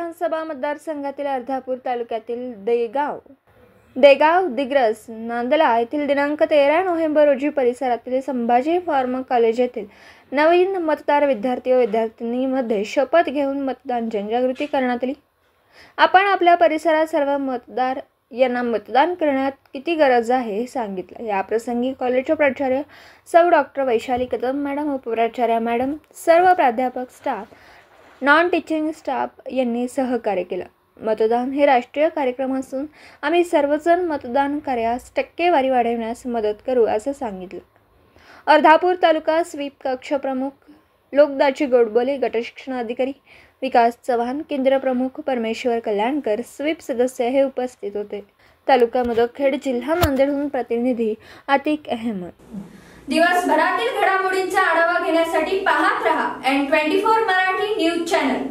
विधानसभा मतदारसंघातील अर्धापूर तालुक्यातील देगाव दिग्रस नांदला येथील दिनांक 13 नोव्हेंबर रोजी परिसरातील संभाजी फार्मा कॉलेज येथील नवीन मतदार विद्यार्थी व विद्यार्थिनींमध्ये शपथ घेऊन मतदान जनजागृती करण्यात आली। आपण आपल्या परिसरात सर्व मतदार यांना मतदान करण्यात किती गरज आहे हे सांगितलं। या प्रसंगी कॉलेजचे प्राचार्य सौ डॉक्टर वैशाली कदम मॅडम, उपप्राचार्य मॅडम, सर्व प्राध्यापक, स्टाफ, नॉन टीचिंग स्टाफ यांनी सहकार्य केलं। मतदान हे राष्ट्रीय कार्यक्रम असून आम्ही सर्वजण मतदान कार्यास टक्केवारी वाढवण्यास मदत करू असं सांगितलं। अर्धापूर तालुका स्वीप कक्ष प्रमुख लोकदाची गोडबोले, गटशिक्षण अधिकारी विकास चव्हाण, केंद्र प्रमुख परमेश्वर कल्याणकर, स्वीप सदस्य हे उपस्थित होते। तालुका मुदखेड, जिल्हा नांदेडहून प्रतिनिधी आतिक अहमद। दिवसभरातील घडामोडींचा आढावा घेण्यासाठी पाहत रहा N24 मराठी न्यूज चॅनल।